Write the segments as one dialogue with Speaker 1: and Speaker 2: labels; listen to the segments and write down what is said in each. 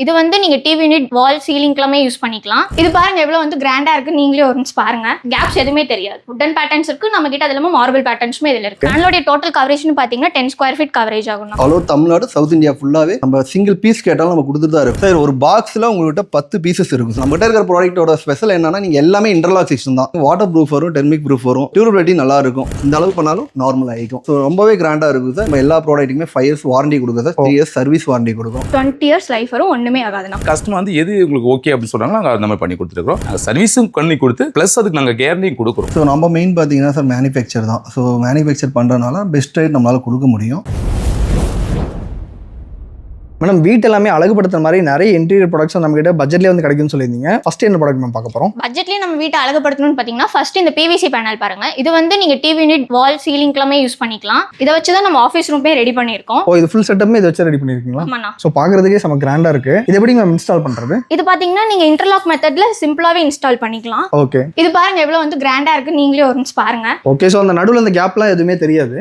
Speaker 1: இது வந்து நீங்க டிவி யூனிட் வால் சீலிங்க்குலாமே யூஸ் பண்ணிக்கலாம். இது பாருங்க எவ்வளவு வந்து கிராண்டா இருக்கு, நீங்களே ஒரு நிமிஷம் பாருங்க. கேப்ஸ் எதுவுமே தெரியாது. வுடன் பேட்டர்ன்ஸ் இருக்கு நம்ம கிட்ட, அதுல மார்பிள் பேட்டர்ன்ஸுமே இதுல இருக்கு. பேனலோட டோட்டல் கவரேஜ்னு பாத்தீங்கன்னா 10 ஸ்கொயர் ஃபீட் கவரேஜ் ஆகும்.
Speaker 2: அவ்வளோ தமிழ்நாடு சவுத் இந்தியா ஃபுல்லாவே நம்ம சிங்கிள் பீஸ் கேட்டாலும் நம்ம கொடுத்துட்டு தான் இருக்கும் சார். ஒரு பாக்ஸ்ல உங்கள்கிட்ட 10 பீசஸ் இருக்கும். நம்ம கிட்ட இருக்கிற ப்ராடக்ட்டோட ஸ்பெஷல் என்னன்னா நீங்க எல்லாமே இன்டர்லாக் சிஸ்டம் தான். வாட்டர் ப்ரூஃப் வரும், டெர்மிக் ப்ரூஃப் வரும், டியூரபிலிட்டி நல்லா இருக்கும். இந்த அளவு பண்ணாலும் நார்மல் ஆகிக்கும். ஸோ ரொம்பவே கிராண்டா இருக்கும் சார். நம்ம எல்லா ப்ராடக்ட்டுமே 5 இயர்ஸ் வாரண்டி கொடுக்கும் சார். 3 இயர்ஸ் சர்வீஸ் வாரண்டி கொடுக்கும்.
Speaker 1: 20 இயர்ஸ் லைஃப் வரும், ஒண்ணுமே ஆகாதுண்ணா.
Speaker 3: கஸ்டமர் வந்து எது உங்களுக்கு ஓகே அப்படின்னு சொல்றாங்களோ நாங்கள் அந்த மாதிரி பண்ணி கொடுத்துருக்கோம். சர்வீஸும் பண்ணி கொடுத்து ப்ளஸ் அதுக்கு நாங்கள் கேரண்டியும் கொடுக்குறோம்.
Speaker 2: ஸோ நம்ம மெயின் பார்த்தீங்கன்னா சார் மேனுஃபேக்சர் தான். ஸோ மேனுஃபேக்சர் பண்ணுறதுனால பெஸ்ட் ரேட் நம்மளால கொடுக்க முடியும்.
Speaker 4: மேடம் வீட்டு எல்லாமே அழகுபடுத்துற மாதிரி நிறைய இன்டீரியர் ப்ராடக்ட்ஸ் நம்ம கிட்ட பட்ஜெட்லேயே வந்து கிடைக்கும்னு சொல்லியிருந்தீங்க. ஃபர்ஸ்ட் என்ன ப்ராடக்ட் நம்ம பார்க்க போகிறோம்?
Speaker 1: பட்ஜெட்லேயே நம்ம வீட்டை அழகுபடுத்தணும்னு பார்த்தீங்கன்னா ஃபர்ஸ்ட் இந்த பிவிசி பேனல் பாருங்க. இது வந்து நீங்க டிவி யூனிட் வால் சீலிங்க்குலாமே யூஸ் பண்ணிக்கலாம். இதை வச்சு தான் நம்ம ஆஃபீஸ் ரூமே ரெடி பண்ணியிருக்கோம்.
Speaker 4: ஓ, இது ஃபுல் செட்டப்மே இதை வச்சு ரெடி பண்ணியிருக்கீங்களா?
Speaker 1: ஆமாண்ணா.
Speaker 4: ஸோ பார்க்குறதுக்கே செம கிராண்டாக இருக்கு. இது எப்படி மேம் இன்ஸ்டால் பண்ணுறது?
Speaker 1: இது பார்த்தீங்கன்னா நீங்க இன்டர்லாக் மெத்தட்ல சிம்பிளாவே இன்ஸ்டால் பண்ணிக்கலாம்.
Speaker 4: ஓகே.
Speaker 1: இது பாருங்க எவ்வளவு வந்து கிராண்டா இருக்கு, நீங்களே ஒரு நிமிஷம் பாருங்க.
Speaker 4: ஓகே. ஸோ அந்த நடுவில் அந்த கேப்லாம் எதுவுமே தெரியாது.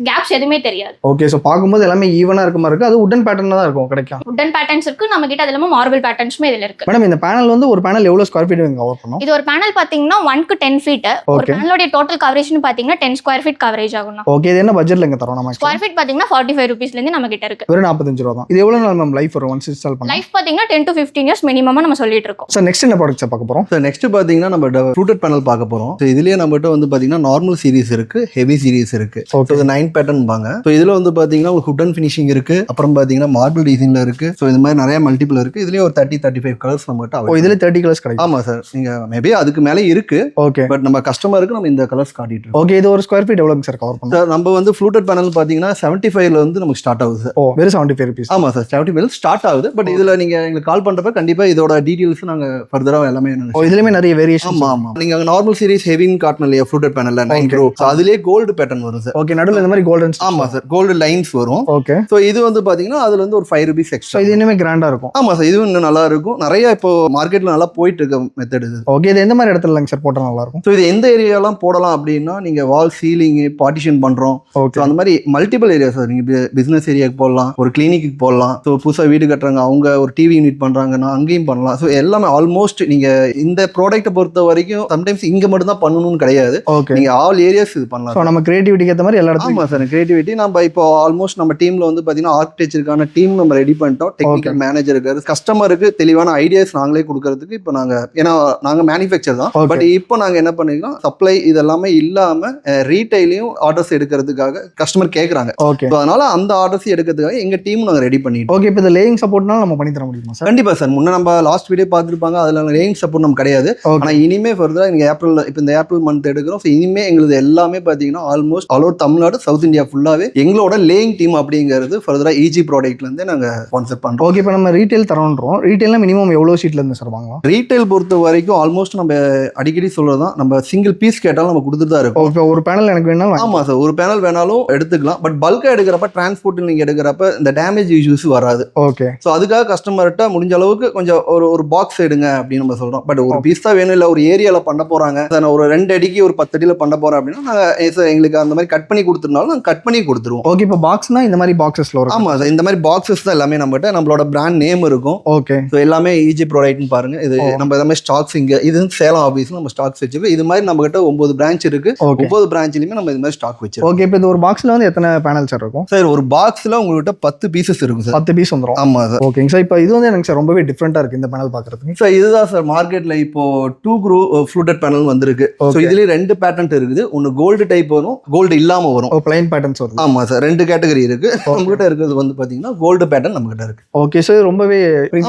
Speaker 1: கேப்ஸ் எதுவுமே தெரியாது.
Speaker 4: ஓகே. ஸோ பார்க்கும்போது எல்லாமே ஈவனாக இருக்க மாதிரி இருக்கு. அது உடன் பேட்டர்னாக தான் இருக்கும் கிடைக்கும்.
Speaker 1: வுடன் பேட்டர்ன்ஸ் இருக்கு நம்ம கிட்ட, அதுல மார்பிள் பேட்டர்ன்ஸுமே இதுல இருக்கு.
Speaker 4: மேடம் இந்த பேனல் வந்து ஒரு பேனல் எவ்வளவு ஸ்கொயர் ஃபீட் கவர் பண்ணும்?
Speaker 1: இது ஒரு பேனல் பாத்தீங்கன்னா 1 10 ஃபீட். ஒரு பேனலோட டோட்டல் கவரேஜ்னு பாத்தீங்கன்னா 10 ஸ்கொயர் ஃபீட் கவரேஜ் ஆகும்.
Speaker 4: ஓகே. இது என்ன பட்ஜெட்ல எங்க தரோம்? நம்ம
Speaker 1: ஸ்கொயர் ஃபீட் பாத்தீங்கன்னா 45 ரூபீஸ்ல இருந்து நம்ம கிட்ட இருக்கு.
Speaker 4: வெறும் 45 ரூபாய் தான். இது எவ்வளவு நாள் மேம் லைஃப் வரும் ஒன்ஸ் இன்ஸ்டால் பண்ணா?
Speaker 1: லைஃப் பாத்தீங்கன்னா 10 to 15 இயர்ஸ் மினிமமா நம்ம சொல்லிட்டு இருக்கோம்.
Speaker 4: சார் நெக்ஸ்ட் என்ன ப்ராடக்ட்ஸ் பார்க்க போறோம்?
Speaker 2: சார் நெக்ஸ்ட் பாத்தீங்கன்னா நம்ம ஃப்ளூட்டட் பேனல் பார்க்க போறோம். ஸோ இதுலயே நம்மகிட்ட வந்து பாத்தீங்கன்னா நார்மல் சீரிஸ் இருக்கு, ஹெவி சீரிஸ் இருக்கு. ஸோ இது 9 பேட்டர்ன் பாங்க. ஸோ இதுல வந்து பாத்தீங்கன்னா ஒரு வுடன் ஃபினிஷிங் இருக்கு, அப்புறம் பாத்தீங்கன்னா மார்பிள் டிசைன்ல இருக்கு. ஸோ இந்த மாதிரி நிறைய மல்டிபிள் இருக்கு. இதுலயே ஒரு 30-35 கலர்ஸ் நம்மகிட்ட.
Speaker 4: ஓ, இதுல 30 கலர்ஸ் கிடைக்கும்.
Speaker 2: ஆமா சார். நீங்க மேபி அதுக்கு மேலே இருக்கு.
Speaker 4: ஓகே.
Speaker 2: பட் நம்ம கஸ்டமருக்கு நம்ம இந்த கலர்ஸ் காட்டிட்டு இருக்கோம்.
Speaker 4: ஓகே. இது ஒரு ஸ்கொயர் ஃபீட் எவ்வளவு சார் கவர் பண்ணும்?
Speaker 2: சார் நம்ம வந்து ஃப்ளூட்டட் பேனல் பாத்தீங்கன்னா 75ல இருந்து நமக்கு ஸ்டார்ட் ஆகுது சார்.
Speaker 4: ஓ, வெறும் 75 ரூபீஸ்.
Speaker 2: ஆமா சார், 75 ஸ்டார்ட் ஆகுது. பட் இதுல நீங்க எங்களுக்கு கால் பண்றப்ப கண்டிப்பா இதோட டீடைல்ஸ் நாங்க ஃபர்தரா எல்லாமே.
Speaker 4: ஓ, இதுலயுமே நிறைய வேரியேஷன்.
Speaker 2: ஆமா ஆமா. நீங்க நார்மல் சீரிஸ் ஹெவின்னு காட்டணும் இல்லையா ஃப்ளூட்டட் பேனல்ல 9 ப்ரோ. அதுலயே கோல்டு பேட்டர்ன் வரும் சார்.
Speaker 4: ஓகே. நடுவுல இந்த மாதிரி கோல்டன்.
Speaker 2: ஆமா சார், கோல்டு லைன்ஸ் வரும்.
Speaker 4: ஓகே.
Speaker 2: சோ இது வந்து பாத்தீங்கன்னா அதுல இருந்து ஒரு 5 ரூபீஸ் எக்ஸ்ட்ரா.
Speaker 4: இது இன்னுமே கிராண்டா இருக்கும்.
Speaker 2: ஆமா சார், இதுவும் இன்னும் நல்லா இருக்கும். நிறைய இப்போ மார்க்கெட்ல நல்லா போயிட்டு இருக்க மெத்தட் இது.
Speaker 4: ஓகே. இது எந்த மாதிரி இடத்துல சார் போட்டா நல்லா இருக்கும்?
Speaker 2: ஸோ இது எந்த ஏரியாலாம் போடலாம் அப்படின்னா நீங்க வால் சீலிங் பார்ட்டிஷன் பண்றோம்.
Speaker 4: ஓகே.
Speaker 2: அந்த மாதிரி மல்டிபிள் ஏரியா சார். நீங்க பிசினஸ் ஏரியாவுக்கு போடலாம், ஒரு கிளினிக்கு போடலாம். ஸோ புதுசாக வீடு கட்டுறாங்க, அவங்க ஒரு டிவி யூனிட் பண்றாங்கன்னா அங்கேயும் பண்ணலாம். ஸோ எல்லாமே ஆல்மோஸ்ட் நீங்க இந்த ப்ராடக்ட்டை பொறுத்த வரைக்கும் சம்டைம்ஸ் இங்க மட்டும் தான் பண்ணணும்னு கிடையாது.
Speaker 4: ஓகே.
Speaker 2: நீங்க ஆல் ஏரியாஸ் இது பண்ணலாம்.
Speaker 4: ஸோ நம்ம கிரியேட்டிவிட்டிக்கு ஏற்ற மாதிரி எல்லா இடத்துலையும்.
Speaker 2: ஆமா சார், கிரியேட்டிவிட்டி நம்ம இப்போ ஆல்மோஸ்ட் நம்ம டீம்ல வந்து பாத்தீங்கன்னா ஆர்கிடெக்சருக்கான டீம் நம்ம ரெடி பண்ணிட்டோம். டெக்னிக்கல் மேனேஜர் இருக்காரு. கஸ்டமருக்கு தெளிவான ஐடியாஸ் நாங்களே கொடுக்கறதுக்கு இப்போ நாங்க, ஏன்னா நாங்க மேனுஃபேக்சர் தான். பட் இப்போ நாங்க என்ன பண்ணிருக்கோம், சப்ளை இதெல்லாமே இல்லாம ரீட்டைலையும் ஆர்டர்ஸ் எடுக்கிறதுக்காக கஸ்டமர் கேட்கறாங்க.
Speaker 4: ஓகே.
Speaker 2: அதனால அந்த ஆர்டர்ஸ் எடுக்கிறதுக்காக எங்க டீம் நாங்க ரெடி பண்ணிட்டோம்.
Speaker 4: ஓகே. இப்போ இந்த லேயிங் சப்போர்ட்னால நம்ம பண்ணி தர முடியுமா சார்?
Speaker 2: கண்டிப்பா சார். முன்ன நம்ம லாஸ்ட் வீடியோ பார்த்துருப்பாங்க, அதுல லேயிங் சப்போர்ட் நம்ம கிடையாது. ஆனா இனிமே ஃபர்தரா இங்க ஏப்ரல், இப்போ இந்த ஏப்ரல் மந்த் எடுக்கிறோம். ஸோ இனிமே எங்களுக்கு எல்லாமே பாத்தீங்கன்னா almost all over Tamil Nadu south India ஃபுல்லாவே எங்களோட லேயிங் டீம் அப்படிங்கிறது ஃபர்தரா இஜி ப்ராடக்ட்ல இருந்து நாங்க கான்செப்ட் பண்றோம்.
Speaker 4: ஓகே. இப்போ நம்ம ரீட்டைல் தரோன்றோம். ரீட்டைல்னா மினிமம் எவ்வளவு ஷீட்ல இருந்து சார் வாங்கலாம்?
Speaker 2: ரீட்டைல் பொறுத்த வரைக்கும் ஆல்மோஸ்ட் நம்ம அடிக்கடி சொல்றதான், நம்ம சிங்கிள் பீஸ் கேட்டாலும் நம்ம கொடுத்துட்டு தான் இருக்கோம்.
Speaker 4: இப்போ ஒரு பேனல் எனக்கு வேணாலும்.
Speaker 2: ஆமா சார், ஒரு பேனல் வேணாலும் எடுத்துக்கலாம். பட் பல்கா எடுக்கிறப்ப டிரான்ஸ்போர்ட் நீங்க எடுக்கிறப்ப இந்த டேமேஜ் இஷ்யூஸ் வராது.
Speaker 4: ஓகே.
Speaker 2: ஸோ அதுக்காக கஸ்டமர்கிட்ட முடிஞ்ச அளவுக்கு கொஞ்சம் ஒரு பாக்ஸ் எடுங்க அப்படின்னு நம்ம சொல்றோம். பட் ஒரு பீஸ் தான் வேணும், இல்லை ஒரு ஏரியால பண்ண போறாங்க, ஒரு 2 அடிக்கு ஒரு 10 அடியில் பண்ண போறோம் அப்படின்னா நாங்கள் எங்களுக்கு அந்த மாதிரி கட் பண்ணி கொடுத்துருந்தாலும் நாங்கள் கட் பண்ணி கொடுத்துருவோம்.
Speaker 4: ஓகே. இப்போ பாக்ஸ்னா இந்த மாதிரி பாக்ஸஸ்ல வரும்.
Speaker 2: ஆமா சார், இந்த மாதிரி பாக்ஸஸ் தான் எல்லாமே நம்மகிட்ட. நம்மளோட பிராண்ட் நேம் இருக்கும்.
Speaker 4: ஓகே.
Speaker 2: ஸோ எல்லாமே ஈஜி ப்ராடக்ட்னு பாருங்க. இது நம்ம எல்லாமே ஸ்டாக்ஸ் இங்க, இது சேலம் ஆஃபீஸ்ல நம்ம ஸ்டாக்ஸ் வச்சிருக்கோம். இது மாதிரி நம்ம கிட்ட 9 பிரான்ச் இருக்கு. 9 பிரான்ச்லயுமே நம்ம இது மாதிரி ஸ்டாக் வச்சிருக்கோம்.
Speaker 4: ஓகே. இப்போ இந்த ஒரு பாக்ஸ்ல வந்து எத்தனை பேனல் சார் இருக்கும்?
Speaker 2: சார் ஒரு பாக்ஸ்ல உங்ககிட்ட 10 பீசஸ் இருக்கும் சார்.
Speaker 4: 10 பீஸ் வந்துரும்.
Speaker 2: ஆமா சார்.
Speaker 4: ஓகேங்க சார். இப்போ இது வந்து எனக்கு சார் ரொம்பவே டிஃபரெண்டா இருக்கு இந்த பேனல் பாக்குறதுக்கு.
Speaker 2: சார் இதுதான் சார் மார்க்கெட்ல இப்போ 2 க்ரூ ஃப்ளூட்டட் பேனல் வந்திருக்கு. ஸோ இதுலயே 2 பேட்டர்ன் இருக்குது. ஒன்னு கோல்டு டைப் வரும், கோல்டு இல்லாம வரும்.
Speaker 4: பிளைன் பேட்டர்ன்ஸ் வருது.
Speaker 2: ஆமா சார், 2 கேட்டகரி இருக்கு. நம்ம கிட்ட இருக்கிறது வந்து பாத்தீங்கன்னா கோல்டு பேட்டர்ன் நம்ம கிட்ட இருக்கு.
Speaker 4: Okay sir. ரொம்பவே.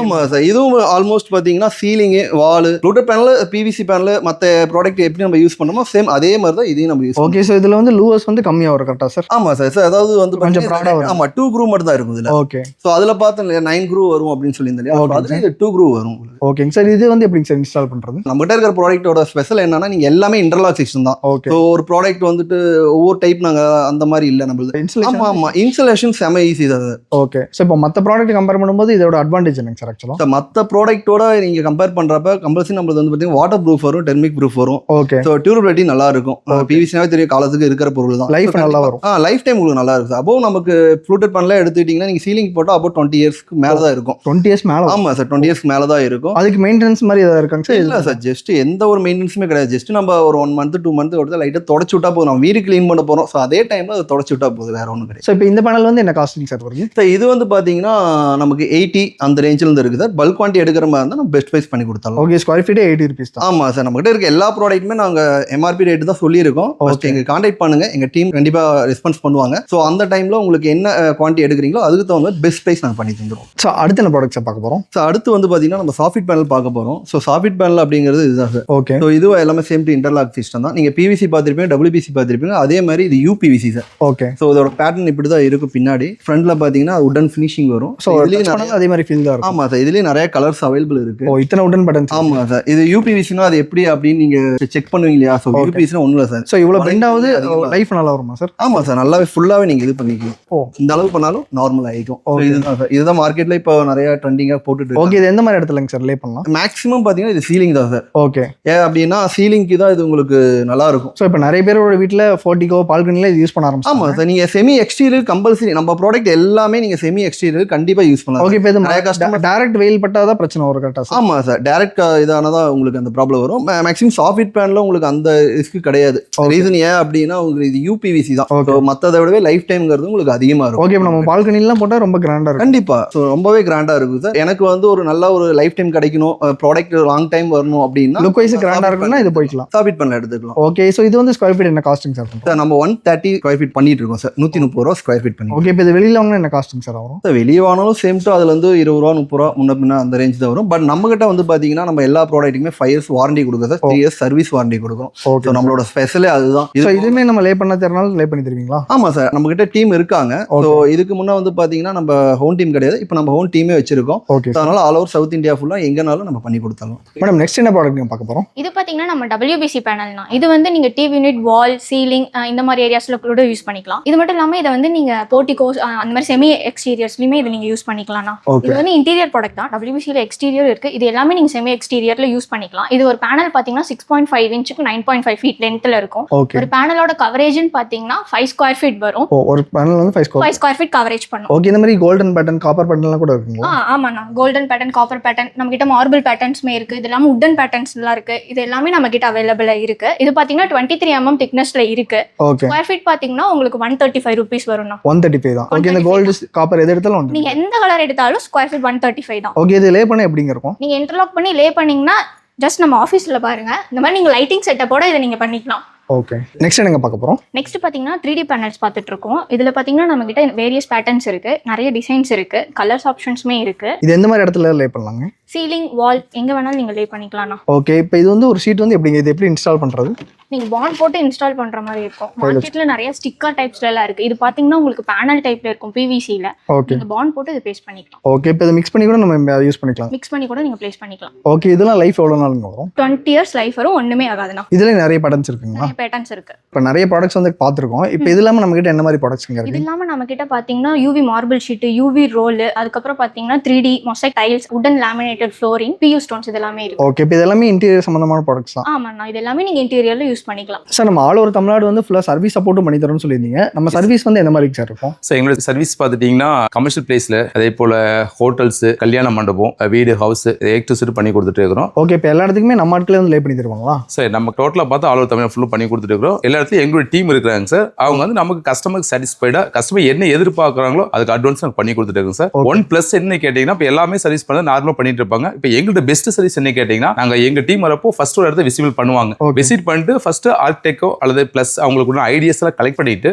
Speaker 2: ஆமா சார், இதுவும் ஆல்மோஸ்ட் பாத்தீங்கன்னா சீலிங், வால், ஃப்ளூட்டட் பேனல், பிவிசி பேனல், மத்த ப்ராடக்ட் எப்படி நம்ம யூஸ் பண்ணோமோ சேம் அதே மாதிரி தான் இதையும் நம்ம யூஸ்.
Speaker 4: Okay sir. இதுல வந்து லூவர்ஸ் வந்து கம்மியா வரும் கரெக்ட்டா சார்?
Speaker 2: ஆமா சார். சார் அதாவது வந்து
Speaker 4: கொஞ்சம் ப்ராடா வரும்.
Speaker 2: ஆமா, 2 க்ரூ மட்டும் தான் இருக்கும் இதுல. ஓகே. சோ அதுல பார்த்தேன் இல்லையா 9 க்ரூ வரும் அப்படின்னு சொல்லி இல்லையா, அதுல 2 க்ரூ வரும்.
Speaker 4: ஓகேங்க சார். இது வந்து எப்படிங்க சார் இன்ஸ்டால் பண்றது?
Speaker 2: நம்ம கிட்ட இருக்கிற ப்ராடக்ட்டோட ஸ்பெஷல் என்னன்னா நீங்க எல்லாமே இன்டர்லாக் சிஸ்டம் தான்.
Speaker 4: ஓகே.
Speaker 2: சோ ஒரு ப்ராடக்ட் வந்துட்டு ஒவ்வொரு டைப் நாங்க அந்த மாதிரி இல்ல நம்மளுது. ஆமா ஆமா, இன்ஸ்டாலேஷன் செம ஈஸி தான்.
Speaker 4: ஓகே. சோ இப்போ மற்ற ப்ராடக்ட் கம்பேர் பண்ணும்போது இதோட அட்வான்டேஜ் என்னங்க சார் ஆக்சுவலாக?
Speaker 2: மற்ற ப்ராடக்ட்டோட நீங்கள் கம்பேர் பண்ணுறப்ப கம்பல்சரி நம்மளுக்கு வந்து பார்த்தீங்கன்னா வாட்டர் ப்ரூஃப் வரும், டெர்மிக் ப்ரூஃப் வரும்.
Speaker 4: ஓகே.
Speaker 2: ஸோ டியூரபிலிட்டி நல்லா இருக்கும். பிவிசினாவே தெரியும் காலத்துக்கு இருக்கிற பொருள் தான்.
Speaker 4: லைஃப் நல்லா வரும்.
Speaker 2: லைஃப் டைம் உங்களுக்கு நல்லா இருக்கும். அப்போ நமக்கு ஃப்ளூட்டட் பண்ணலாம் எடுத்துக்கிட்டிங்கன்னா நீங்கள் சீலிங் போட்டால் அப்போ 20 இயர்ஸ்க்கு மேலே தான் இருக்கும்.
Speaker 4: 20 இயர்ஸ் மேலே?
Speaker 2: ஆமாம் சார், 20 இயர்ஸ்க்கு மேலே தான் இருக்கும்.
Speaker 4: அதுக்கு மெயின்டெனன்ஸ் மாதிரி ஏதாவது இருக்காங்க சார்?
Speaker 2: இல்லை சார், ஜஸ்ட் எந்த ஒரு மெயின்டெனன்ஸுமே கிடையாது. ஜஸ்ட் நம்ம ஒரு 1 மந்த் 2 மந்த் கொடுத்து லைட்டாக தொடச்சி விட்டா போதும். நம்ம வீடு க்ளீன் பண்ண போகிறோம். ஸோ அதே டைமில் அதை தொடச்சி விட்டா போதும், வேற ஒன்றும் கிடையாது.
Speaker 4: ஸோ இப்போ இந்த பேனல் வந்து என்ன காஸ்டிங் சார் வருது?
Speaker 2: சார் இது வந்து பார்த்தீங்கன்னா நமக்கு 80 அந்த ரேஞ்சில் இருந்து இருக்குது சார். பல்க் குவான்டிட்டி எடுக்கிற மாதிரி இருந்தால் நம்ம பெஸ்ட் ப்ரைஸ் பண்ணி கொடுத்தாலும்.
Speaker 4: ஓகே. ஸ்கொயர் ஃபீட்டே 80 rupees தான்?
Speaker 2: ஆமாம் சார், நம்மகிட்ட இருக்க எல்லா ப்ராடக்ட்டுமே நாங்கள் எம்ஆர்பி ரேட்டு தான் சொல்லியிருக்கோம். ஃபஸ்ட் எங்கள் கான்டாக்ட் பண்ணுங்கள், எங்கள் டீம் கண்டிப்பாக ரெஸ்பான்ஸ் பண்ணுவாங்க. ஸோ அந்த டைமில் உங்களுக்கு என்ன குவான்டிட்டி எடுக்கிறீங்களோ அதுக்கு தகுந்த பெஸ்ட் ப்ரைஸ் நாங்கள் பண்ணி தந்துடுவோம்.
Speaker 4: ஸோ அடுத்து என்ன ப்ராடக்ட்ஸை பார்க்க போகிறோம்?
Speaker 2: ஸோ அடுத்து வந்து பார்த்தீங்கன்னா நம்ம சாஃபிட் பேனல் பார்க்க போகிறோம். ஸோ சாஃபிட் பேனல் அப்படிங்கிறது இதுதான் சார்.
Speaker 4: ஓகே.
Speaker 2: ஸோ இது எல்லாமே சேம் டு இன்டர்லாக் சிஸ்டம் தான். நீங்கள் பிவிசி பார்த்துருப்பீங்க, WPC பார்த்துருப்பீங்க, அதே மாதிரி இது யூபிவிசி சார்.
Speaker 4: ஓகே.
Speaker 2: ஸோ இதோட பேட்டர்ன் இப்படி தான் இருக்கும். பின்னாடி ஃப்ரண்ட்ல பார்த்தீங்கன்னா உடன் ஃபினிஷிங் வரும்.
Speaker 4: ஸோ இதுலேயும் அதே மாதிரி ஃபீல் தான் இருக்கும்.
Speaker 2: ஆமாம் சார், இதுலேயும் நிறைய கலர்ஸ் அவைலபிள் இருக்கு.
Speaker 4: ஓ, இத்தனை உடன் பட்டன்ஸ்?
Speaker 2: ஆமாம் சார். இது யூபிவிசினா அது எப்படி அப்படின்னு நீங்கள் செக் பண்ணுவீங்க இல்லையா? ஸோ யூபிவிசினா ஒன்றும் இல்லை சார்.
Speaker 4: ஸோ இவ்வளோ ரெண்டாவது லைஃப் நல்லா வருமா சார்?
Speaker 2: ஆமாம் சார், நல்லாவே ஃபுல்லாகவே நீங்கள் இது பண்ணிக்கலாம்.
Speaker 4: ஓ,
Speaker 2: இந்த அளவு பண்ணாலும் நார்மல் ஆகிக்கும். இதுதான் சார், இதுதான் மார்க்கெட்டில் இப்போ நிறைய ட்ரெண்டிங்காக போட்டுட்டு.
Speaker 4: ஓகே. இது எந்த மாதிரி இடத்துலங்க சார் லே பண்ணலாம்?
Speaker 2: மேக்ஸிமம் பார்த்தீங்கன்னா இது சீலிங் தான் சார்.
Speaker 4: ஓகே.
Speaker 2: ஏன் அப்படின்னா சீலிங்க்கு தான் இது உங்களுக்கு நல்லா இருக்கும்.
Speaker 4: ஸோ இப்போ நிறைய பேரோட வீட்டில் ஃபோர்டிகோ பால்கனியில் இது யூஸ் பண்ண ஆரம்பிச்சு.
Speaker 2: ஆமாம் சார், நீங்கள் செமி எக்ஸ்டீரியர் கம்பல்சரி நம்ம ப்ராடக்ட் எல்லாமே நீங்கள் செமி எக்ஸ்டீரியர் கண்டிப்பாக யூஸ் பண்ணலாம்.
Speaker 4: ஓகே. இப்போ இது டேரக்ட் வெயில் பட்டால் தான் பிரச்சனை வரும் கரெக்டாக சார்?
Speaker 2: ஆமாம் சார், டேரக்ட் இதானதான் உங்களுக்கு அந்த ப்ராப்ளம் வரும். மேக்ஸிமம் சாஃப்ட் பேனில் உங்களுக்கு அந்த ரிஸ்க் கிடையாது. ரீசன் ஏன் அப்படின்னா உங்களுக்கு இது யூபிவிசி தான். மற்றதை விடவே லைஃப் டைம்ங்கிறது உங்களுக்கு அதிகமாக இருக்கும்.
Speaker 4: ஓகே. நம்ம பால்கனிலாம் போட்டால் ரொம்ப கிராண்டாக இருக்கும்.
Speaker 2: கண்டிப்பாக. ஸோ ரொம்பவே கிராண்டாக இருக்கும் சார். எனக்கு வந்து ஒரு நல்ல ஒரு லைஃப் டைம் கிடைக்கணும், ப்ராடக்ட் லாங் டைம் வரணும் அப்படின்னா
Speaker 4: லுக் வைஸ் கிராண்டாக இருக்குன்னா இது போய்க்கலாம்,
Speaker 2: சாஃப்ட் பேனில் எடுத்துக்கலாம்.
Speaker 4: ஓகே. ஸோ இது வந்து ஸ்கொயர் ஃபீட் என்ன காஸ்டிங் சார்?
Speaker 2: சார் நம்ம 130 ஸ்கொயர் ஃபீட் பண்ணிட்டு இருக்கோம் சார். 130 ரூபா ஸ்கொயர் ஃபீட் பண்ணி.
Speaker 4: ஓகே. இப்போ இது வெளியில் வாங்கினா என்ன காஸ்டிங் சார் வரும்?
Speaker 2: சார் வெளியே வாங்கினாலும் சேம் டு அதுல இருந்து 20 ரூபா 30 ரூபா முன்ன பின்ன அந்த ரேஞ்ச் தான் வரும். பட் நம்ம கிட்ட வந்து பாத்தீங்கன்னா நம்ம எல்லா ப்ராடக்ட்டுமே 5 இயர்ஸ் வாரண்டி கொடுக்குறோம் சார். 3 இயர்ஸ் சர்வீஸ் வாரண்டி கொடுக்குறோம். ஸோ நம்மளோட ஸ்பெஷலே அதுதான்.
Speaker 4: ஸோ இதுவுமே நம்ம லே பண்ண தெரியனாலும் லே பண்ணி தருவீங்களா?
Speaker 2: ஆமா சார், நம்ம கிட்ட டீம் இருக்காங்க. ஸோ இதுக்கு முன்னே வந்து பாத்தீங்கன்னா நம்ம ஹோம் டீம் கிடையாது, இப்போ நம்ம ஹோம் டீமே வச்சிருக்கோம்.
Speaker 4: ஓகே.
Speaker 2: அதனால ஆல் ஓவர் சவுத் இந்தியா ஃபுல்லா எங்கனாலும் நம்ம பண்ணி கொடுத்தாலும்.
Speaker 4: மேடம் நெக்ஸ்ட் என்ன ப்ராடக்ட் நீங்க பார்க்க போறோம்?
Speaker 1: இது பாத்தீங்கன்னா நம்ம WBC பேனல் தான். இது வந்து நீங்க டிவி யூனிட், வால், சீலிங் இந்த மாதிரி ஏரியாஸ்ல கூட யூஸ் பண்ணிக்கலாம். இது மட்டும் இல்லாம இதை வந்து நீங்க போர்டிகோஸ் அந்த மாதிரி செமி எக்ஸ்டீரியர்ஸ்லயுமே இதை நீங்க யூஸ் பண்ணிக்கலாம். இது வந்து இன்டீரியர் ப்ராடக்ட் தான். WBCல எக்ஸ்டீரியர் இருக்கு. இது எல்லாமே நீங்க செமி எக்ஸ்டீரியர்ல யூஸ் பண்ணிக்கலாம். இது ஒரு பேனல் பாத்தீங்கன்னா 6.5 இன்ச்சுக்கு 9.5 ஃபீட் லென்த்ல இருக்கும். ஒரு பேனலோட கவரேஜ்னு பாத்தீங்கன்னா 5 ஸ்கொயர் ஃபீட் வரும்.
Speaker 4: ஒரு பேனல் வந்து 5
Speaker 1: ஸ்கொயர் ஃபீட் கவரேஜ் பண்ணும்.
Speaker 4: ஓகே. இந்த மாதிரி கோல்டன் பேட்டர்ன், காப்பர் பேட்டர்ன்லாம் கூட இருக்குங்களா?
Speaker 1: ஆமாண்ணா, கோல்டன் பேட்டர்ன், காப்பர் பேட்டர்ன், நம்ம கிட்ட மார்பிள் பேட்டர்ன்ஸ்மே இருக்கு. இது எல்லாமே உட்டன் பேட்டர்ன்ஸ் எல்லாம் இருக்கு. இது எல்லாமே நம்ம கிட்ட அவைலபிளா இருக்கு. இது பாத்தீங்கன்னா 23 mm திக்னஸ்ல இருக்கு.
Speaker 4: ஓகே.
Speaker 1: ஸ்கொயர் ஃபீட் பாத்தீங்கன்னா உங்களுக்கு 135 rupees வரும்ண்ணா.
Speaker 4: 135 தான். ஓகே. இந்த கோல்டு காப்பர் எது எடுத்தாலும் வந்து
Speaker 1: நீங்க எந்த கலர் எடுத்தாலும் ஸ்கொயர் ஃபீட் 135 தான்.
Speaker 4: ஓகே. இது லே பண்ண எப்படிங்க இருக்கும்?
Speaker 1: நீங்க இன்டர்லாக் பண்ணி லே பண்ணீங்கன்னா ஜஸ்ட் நம்ம ஆஃபீஸ்ல பாருங்க, இந்த மாதிரி நீங்க லைட்டிங் செட்டப்போட இதை நீங்க பண்ணிக்கலாம்.
Speaker 4: ஓகே. நெக்ஸ்ட் என்னங்க பார்க்க போறோம்?
Speaker 1: நெக்ஸ்ட் பாத்தீங்கன்னா 3D பேனல்ஸ் பார்த்துட்டு இருக்கோம். இதுல பாத்தீங்கன்னா நம்ம கிட்ட வேரியஸ் பேட்டர்ன்ஸ் இருக்கு, நிறைய டிசைன்ஸ் இருக்கு, கலர்ஸ் ஆப்ஷன்ஸ்மே இருக்கு.
Speaker 4: இது எந்த மாதிரி இடத்துல லே பண்ணலாங்க?
Speaker 1: சீலிங், வால் எங்க வேணாலும் நீங்க லே பண்ணிக்கலாம்.
Speaker 4: ஓகே. இப்போ இது வந்து ஒரு ஷீட் வந்து எப்படிங்க, இது எப்படி இன்ஸ்டால் பண்றது?
Speaker 1: நீங்க பாண்ட் போட்டு இன்ஸ்டால் பண்ற மாதிரி இருக்கும். மார்க்கெட்ல நிறைய ஸ்டிக்கர் டைப்ஸ்ல எல்லாம் இருக்கு. இது பாத்தீங்கன்னா உங்களுக்கு பேனல் டைப்ல இருக்கும், PVC-ல.
Speaker 4: ஓகே.
Speaker 1: நீங்க பாண்ட் போட்டு இது பேஸ்ட் பண்ணிக்கலாம்.
Speaker 4: ஓகே. இப்போ இத மிக்ஸ் பண்ணி கூட நம்ம யூஸ் பண்ணிக்கலாம்.
Speaker 1: மிக்ஸ் பண்ணி கூட நீங்க ப்ளேஸ் பண்ணிக்கலாம்.
Speaker 4: ஓகே. இதெல்லாம் லைஃப் எவ்வளவு நாளுங்க வரும்?
Speaker 1: 20 years லைஃப் வரும், ஒண்ணுமே ஆகாதுண்ணா.
Speaker 4: இதுல நிறைய பேட்டர்ன்ஸ் இருக்குங்களா?
Speaker 1: நிறைய பேட்டர்ன்ஸ் இருக்கு.
Speaker 4: இப்போ நிறைய ப்ராடக்ட்ஸ் வந்து பார்த்துருக்கோம். இப்போ இது இல்லாமல் நம்ம கிட்ட என்ன மாதிரி ப்ராடக்ட்ஸ்ங்க இருக்கு?
Speaker 1: இது இல்லாம நம்ம கிட்ட பாத்தீங்கன்னா UV marble sheet, UV roll, அதுக்கப்புறம் பாத்தீங்கன்னா 3D மொசைக் டைல்ஸ், உடன் லேமினேட்டட் ஃப்ளோரிங், PU ஸ்டோன்ஸ் இது எல்லாமே இருக்கு.
Speaker 4: ஓகே. இப்போ இது எல்லாமே இன்டீரியர் சம்பந்தமான ப்ராடக்ட்ஸ் தான்.
Speaker 1: ஆமாண்ணா, இது எல்லாமே நீங்க இன்டீரியர்ல யூஸ் பண்ணிக்கலாம்.
Speaker 4: சார் நம்ம ஆல் ஓவர் தமிழ்நாடு வந்து ஃபுல்லா சர்வீஸ் சப்போர்ட்டும் பண்ணி தரோம்னு சொல்லியிருந்தீங்க. நம்ம சர்வீஸ் வந்து எந்த மாதிரி சார் இருக்கும்?
Speaker 3: ஸோ எங்களோட சர்வீஸ் பார்த்துட்டிங்கன்னா கமர்ஷியல் பிளேஸில், அதே போல் ஹோட்டல்ஸ், கல்யாண மண்டபம், வீடு, ஹவுஸ் எலக்ட்ரிசிட்டி பண்ணி கொடுத்துட்டு இருக்கிறோம்.
Speaker 4: ஓகே. இப்போ எல்லா இடத்துக்குமே நம்ம ஆட்களே வந்து லே பண்ணி தருவாங்களா?
Speaker 3: சார் நம்ம டோட்டலாக பார்த்து ஆல் ஓவர் தமிழ் ஃபுல்லாக பண்ணி கொடுத்துட்டு இருக்கிறோம். எல்லா இடத்துலையும் எங்களோட டீம் இருக்கிறாங்க சார். அவங்க வந்து நமக்கு கஸ்டமருக்கு சாட்டிஸ்ஃபைடா, கஸ்டமர் என்ன எதிர்பார்க்குறாங்களோ அதுக்கு அட்வான்ஸ் நாங்கள் பண்ணி கொடுத்துட்டு இருக்கோம் சார். ஒன் ப்ளஸ் என்ன கேட்டிங்கன்னா, இப்போ எல்லாமே சர்வீஸ் பண்ண நார்மலாக பண்ணிட்டு இருப்பாங்க. இப்போ எங்களோட பெஸ்ட் சர்வீஸ் என்ன கேட்டிங்கன்னா, நாங்கள் எங்கள் டீம் வரப்போ ஃபர்ஸ்ட் ஒரு இடத்த விசிபிள் பண்ணுவாங்க. விசிட் பண்ணிட்டு ஃபர்ஸ்ட் ஆர்கிடெக்டோ அல்லது ப்ளஸ் அவங்களுக்கு ஐடியாஸ் எல்லாம் கலெக்ட் பண்ணிட்டு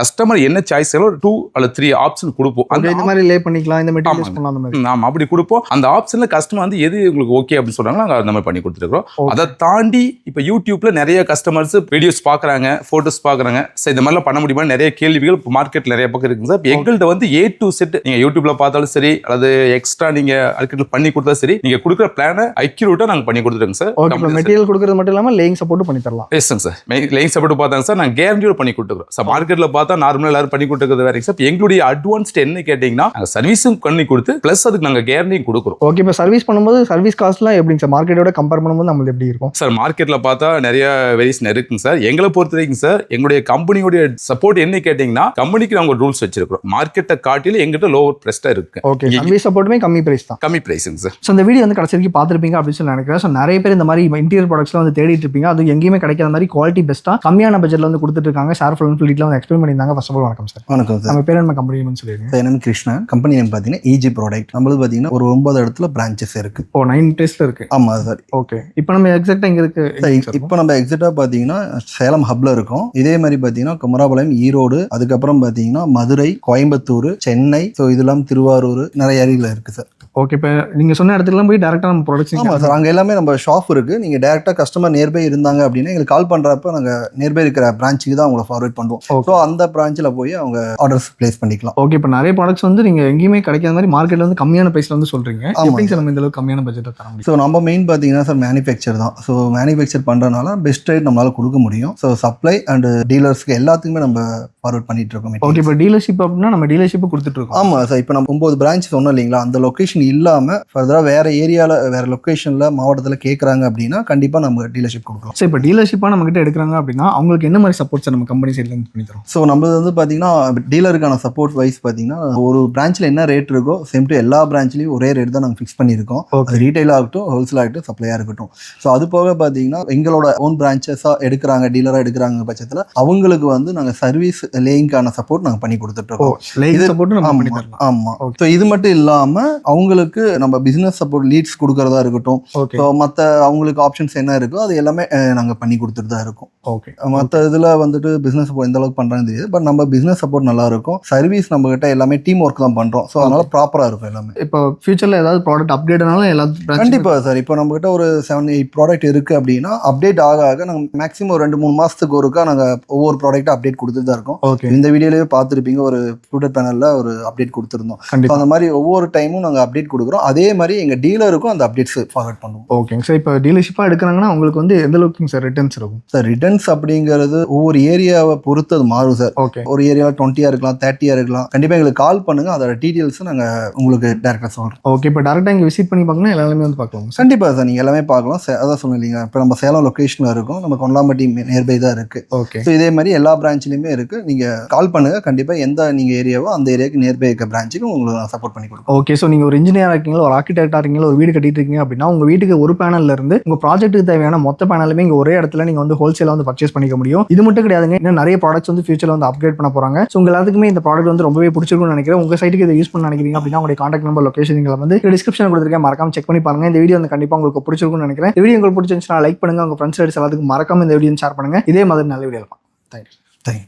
Speaker 3: கஸ்டமர் என்ன சாய்ஸ்களோ 2 அல்லது 3 ஆப்ஷன் கொடுப்போம்.
Speaker 4: இந்த மாதிரி லே பண்ணிக்கலாம், இந்த மெட்டீரியல் யூஸ் பண்ணலாம், அந்த மாதிரி.
Speaker 3: ஆமா, அப்படி கொடுப்போம். அந்த ஆப்ஷன்ல கஸ்டமர் வந்து எது உங்களுக்கு ஓகே அப்படின்னு சொல்றாங்களோ நாங்கள் அந்த மாதிரி பண்ணி கொடுத்துருக்கோம். அதை தாண்டி இப்போ யூடியூப்ல நிறைய கஸ்டமர்ஸ் வீடியோஸ் பார்க்குறாங்க, ஃபோட்டோஸ் பார்க்குறாங்க. சார் இந்த மாதிரிலாம் பண்ண முடியுமா, நிறைய கேள்விகள் மார்க்கெட்ல நிறைய பக்கம் இருக்குங்க சார். எங்கள்கிட்ட வந்து A to Z நீங்க யூடியூப்ல பார்த்தாலும் சரி, அல்லது எக்ஸ்ட்ரா நீங்க ஆர்கிடெக்ட் பண்ணி கொடுத்தாலும் கம்பல்சரி நீங்க கொடுக்குற பிளானை அக்யூரேட்டா நாங்க பண்ணி கொடுத்துருங்க சார்.
Speaker 4: ஓகே, இப்போ மெட்டீரியல் கொடுக்குறது மட்டும் இல்லாமல் லேயிங் சப்போர்ட்டும் பண்ணி தரலாம்.
Speaker 3: எஸ்ங்க சார். லேயிங் சப்போர்ட் பார்த்தாங்க சார் நாங்கள் கேரண்டியோட பண்ணி கொடுத்துருக்கோம் சார். மார்க்கெட்ல பார்த்தா நார்மலாக எல்லாரும் பண்ணி கொடுத்துருக்கிறது வேற சார். எங்களுடைய அட்வான்ஸ்ட் என்ன கேட்டீங்கன்னா நாங்கள் சர்வீஸும் பண்ணி கொடுத்து ப்ளஸ் அதுக்கு நாங்கள் கேரண்டியும் கொடுக்குறோம்.
Speaker 4: ஓகே, இப்போ சர்வீஸ் பண்ணும்போது சர்வீஸ் காஸ்ட்லாம் எப்படிங்க சார் மார்க்கெட்டோட கம்பேர் பண்ணும்போது நம்மளுக்கு எப்படி இருக்கும்
Speaker 3: சார்? மார்க்கெட்ல பார்த்தா நிறைய வேரியேஷன் இருக்குங்க சார். எங்களை பொறுத்த வரைக்கும் சார் எங்களுடைய கம்பெனியோட சப்போர்ட் என்ன கேட்டீங்கன்னா கம்பெனிக்கு நாங்கள் ரூல்ஸ் வச்சிருக்கிறோம். மார்க்கெட்டை காட்டில எங்கிட்ட லோவர் பிரைஸ்டா இருக்கு.
Speaker 4: ஓகே, சர்வீஸ் சப்போர்ட்டுமே கம்மி பிரைஸ் தான்.
Speaker 3: கம்மி பிரைஸுங்க சார்.
Speaker 4: ஸோ இந்த வீடியோ வந்து கடைசி வரைக்கும் பார்த்துருப்பீங்க அப்படின்னு சொல்லி நினைக்கிறேன். ஸோ நிறைய பேர் இந்த மாதிரி இன்டீரியர் ப்ராடக்ட்ஸ்லாம் வந்து தேடிட்டு இருப்பீங்க. அது எங்கேயுமே கிடைக்காத மாதிரி குவாலிட்டி பெஸ்ட்டாக கம்மியான பட்ஜெட்ல வந்து கொடுத்துட்டு இருக்காங்க. ஷேர் ஃபுல் ஃபீல்ட்ல வந்து எக்ஸ்பிளைன் பண்ணியிருந்தாங்க. ஃபர்ஸ்ட் ஆஃப் ஆல் வணக்கம் சார்.
Speaker 2: வணக்கம் சார்.
Speaker 4: நம்ம பேர் என்ன கம்பெனி சொல்லிடுங்க.
Speaker 2: என் நேம் கிருஷ்ணா. கம்பெனி நேம் பார்த்தீங்கன்னா EG ப்ராடக்ட். நம்மளது பார்த்தீங்கன்னா ஒரு 9 இடத்துல பிரான்ச்சஸ் இருக்கு.
Speaker 4: 9 பிளேஸ்ல இருக்கு.
Speaker 2: ஆமா சார்.
Speaker 4: ஓகே, இப்போ நம்ம எக்ஸாக்டா இங்க இருக்கு.
Speaker 2: இப்போ நம்ம எக்ஸாக்டா பார்த்தீங்கன்னா சேலம் ஹப்ல இருக்கோம். இதே மாதிரி பார்த்தீங்கன்னா குமராபாளையம், ஈரோடு, அதுக்கப்புறம் பார்த்தீங்கன்னா மதுரை, கோயம்புத்தூர், சென்னை, ஸோ இதெல்லாம் திருவாரூர் நிறைய ஏரியாவில் இருக்கு சார்.
Speaker 4: ஓகே, இப்போ நீங்க சொன்ன இடத்துக்குலாம் போய் டேரக்டா நம்ம ப்ராடக்ட்ஸ்.
Speaker 2: ஆமா சார், அங்கே எல்லாமே நம்ம ஷாப் இருக்கு. நீங்க டேரக்டா கஸ்டமர் நியர்பை இருந்தாங்க அப்படின்னா எங்களுக்கு கால் பண்றப்ப நாங்க நியர்பை இருக்கிற பிரான்ச்சுக்கு தான் அவங்களை ஃபார்வர்ட் பண்ணுவோம். ஸோ அந்த பிரான்ச்சில் போய் அவங்க ஆர்டர்ஸ் பிளேஸ் பண்ணிக்கலாம்.
Speaker 4: ஓகே, இப்போ நிறைய ப்ராடக்ட்ஸ் வந்து நீங்க எங்கேயுமே கிடைக்காத மாதிரி மார்க்கெட்ல வந்து கம்மியான பிரைஸ்ல வந்து சொல்றீங்க. எப்படி சார் நம்ம இந்த அளவுக்கு கம்மியான பட்ஜெட்டை தர முடியும்?
Speaker 2: ஸோ நம்ம மெயின் பார்த்தீங்கன்னா சார் மேனுஃபேக்சர் தான். ஸோ மேனுஃபேக்சர் பண்றதுனால பெஸ்ட் ரேட் நம்மளால கொடுக்க முடியும். ஸோ சப்ளை அண்ட் டீலர்ஸ்க்கு எல்லாத்துக்குமே நம்ம ஃபார்வர்ட் பண்ணிட்டு இருக்கோம்.
Speaker 4: ஓகே, இப்போ டீலர்ஷிப் அப்படின்னா நம்ம டீலர்ஷிப் கொடுத்துட்டு இருக்கோம்.
Speaker 2: ஆமா சார். இப்போ நம்ம 9 பிரான்ச் சொன்னோம் இல்லைங்களா, அந்த லொகேஷன் இல்லாம ஃபர்தராக வேற ஏரியாவில் வேற லொக்கேஷனில் மாவட்டத்தில் கேட்குறாங்க அப்படின்னா கண்டிப்பாக நம்ம டீலர்ஷிப் கொடுக்கலாம்.
Speaker 4: ஸோ இப்போ டீலர்ஷிப்பாக நம்ம கிட்ட எடுக்கிறாங்க அப்படின்னா அவங்களுக்கு என்ன மாதிரி சப்போர்ட்ஸ் நம்ம கம்பெனி சைட்ல இருந்து பண்ணி தரோம்?
Speaker 2: ஸோ நம்ம வந்து பார்த்தீங்கன்னா டீலருக்கான சப்போர்ட் வைஸ் பார்த்தீங்கன்னா ஒரு பிரான்ச்சில் என்ன ரேட் இருக்கோ சேம் டு எல்லா பிரான்ச்லையும் ஒரே ரேட் தான் நாங்கள் ஃபிக்ஸ் பண்ணியிருக்கோம். அது ரீட்டைல் ஆகட்டும், ஹோல்சேல் ஆகட்டும், சப்ளையாக இருக்கட்டும். ஸோ அது போக பார்த்தீங்கன்னா எங்களோட ஓன் பிரான்ச்சஸாக எடுக்கிறாங்க, டீலராக எடுக்கிறாங்க பட்சத்தில் அவங்களுக்கு வந்து நாங்கள் சர்வீஸ் லேயிங்கான சப்போர்ட் நாங்கள் பண்ணி கொடுத்துட்ருக்கோம். ஆமாம். ஸோ இது மட்டும் இல்லாமல் அவங்களுக்கு நம்ம பிஸ்னஸ் சப்போர்ட் லீட்ஸ் கொடுக்கறதா இருக்கட்டும். ஸோ மற்ற அவங்களுக்கு ஆப்ஷன்ஸ் என்ன இருக்கோ அது எல்லாமே நாங்கள் பண்ணி கொடுத்துட்டு தான் இருக்கோம்.
Speaker 4: ஓகே,
Speaker 2: மற்ற இதில் வந்துட்டு பிஸ்னஸ் சப்போர்ட் எந்த அளவுக்கு பண்ணுறாங்க தெரியுது. பட் நம்ம பிஸ்னஸ் சப்போர்ட் நல்லா இருக்கும். சர்வீஸ் நம்ம கிட்ட எல்லாமே டீம் ஒர்க் தான் பண்ணுறோம். ஸோ அதனால ப்ராப்பராக இருக்கும் எல்லாமே.
Speaker 4: இப்போ ஃபியூச்சரில் ஏதாவது ப்ராடக்ட் அப்டேட் ஆனாலும் எல்லாத்தையும்
Speaker 2: கண்டிப்பாக சார். இப்போ நம்ம கிட்ட ஒரு 7-8 ப்ராடக்ட் இருக்குது அப்படின்னா அப்டேட் ஆக நாங்கள் மேக்ஸிமம் ஒரு 2-3 மாதத்துக்கு ஒருக்கா நாங்கள் ஒவ்வொரு ப்ராடக்ட்டை அப்டேட் கொடுத்துட்டு தான் இருக்கோம்.
Speaker 4: ஓகே,
Speaker 2: இந்த வீடியோலேயே பார்த்துருப்பீங்க, ஒரு ஃப்ளூட்டர் பேனலில் ஒரு அப்டேட் கொடுத்துருந்தோம். அந்த மாதிரி ஒவ்வொரு டைமும் நாங்கள் அப்டேட் கொடுக்குறோம். அதே மாதிரி எங்கள் டீலருக்கும் அந்த அப்டேட்ஸ் ஃபார்வர்ட் பண்ணுவோம்.
Speaker 4: ஓகேங்க சார். இப்போ டீலர்ஷிப்பாக எடுக்கிறாங்கன்னா உங்களுக்கு வந்து எந்த அளவுக்கு சார் ரிட்டர்ன்ஸ் இருக்கும்?
Speaker 2: சார் ரிட்டர்ன்ஸ் அப்படிங்கிறது ஒவ்வொரு ஏரியாவை பொறுத்து அது மாறும் சார்.
Speaker 4: ஓகே,
Speaker 2: ஒரு ஏரியாவில் 20 இருக்கலாம், 30 இருக்கலாம். கண்டிப்பாக எங்களுக்கு கால் பண்ணுங்க, அதோட டீட்டெயில்ஸ் நாங்கள் உங்களுக்கு டேரக்டாக சொல்கிறோம்.
Speaker 4: ஓகே, இப்போ டேரக்டாக இங்கே விசிட் பண்ணி பார்க்கணும் எல்லாமே வந்து பார்க்கலாம்.
Speaker 2: கண்டிப்பாக சார், நீங்கள் எல்லாமே பார்க்கலாம். அதான் சொன்னீங்க, இப்போ நம்ம சேலம் லொக்கேஷனில் இருக்கும், நம்ம கொண்டாம்பட்டி நியர்பை தான் இருக்குது.
Speaker 4: ஓகே,
Speaker 2: ஸோ இதே மாதிரி எல்லா பிரான்ச்லையுமே இருக்குது. நீங்கள் கால் பண்ணுங்க, கண்டிப்பாக எந்த நீங்கள் ஏரியாவோ அந்த ஏரியாவுக்கு நியர்பை இருக்க பிரான்ச்சுக்கு உங்களுக்கு நான் சப்போர்ட் பண்ணி கொடுப்போம்.
Speaker 4: ஓகே, ஸோ நீங்கள் ஒரு இன்ஜினியராக இருக்கீங்களா, ஒரு ஆர்கிடெக்டாக இருக்கீங்களா, ஒரு வீடு கட்டிட்டு இருக்கீங்க அப்படின்னா உங்கள் வீட்டுக்கு ஒரு பேனல்ல இருந்து உங்கள் ப்ராஜெக்ட்டுக்கு தேவையான மொத்த பேனலுமே இங்கே ஒரே இடத்துல நீங்கள் வந்து ஹோல்சேலாக வந்து பர்ச்சேஸ் பண்ணிக்க முடியும். இது மட்டும் கிடையாதுங்க, இன்னும் நிறைய ப்ராடக்ட்ஸ் வந்து ஃபியூச்சரில் வந்து அப்கிரேட் பண்ண போகிறாங்க. ஸோ உங்கள் எல்லாத்துக்குமே இந்த ப்ராடக்ட் வந்து ரொம்பவே பிடிச்சிருக்கும்னு நினைக்கிறேன். உங்கள் சைட்டுக்கு இதை யூஸ் பண்ண நினைக்கிறீங்க அப்படின்னா உங்களுடைய கான்டாக்ட் நம்பர், லொகேஷன் வந்து டிஸ்கிரிப்ஷன் கொடுத்துருக்கேன், மறக்காம செக் பண்ணி பாருங்க. இந்த வீடியோ வந்து கண்டிப்பாக உங்களுக்கு பிடிச்சிருக்கும்னு நினைக்கிறேன். இந்த வீடியோ உங்களுக்கு பிடிச்சிருந்துச்சுன்னா லைக் பண்ணுங்க, உங்கள் ஃப்ரெண்ட்ஸ் எல்லாத்துக்கும் மறக்காம இந்த வீடியோ ஷேர் பண்ணுங்க. இதே மாதிரி நல்ல வீடியோ இருக்கும். தேங்க்யூ.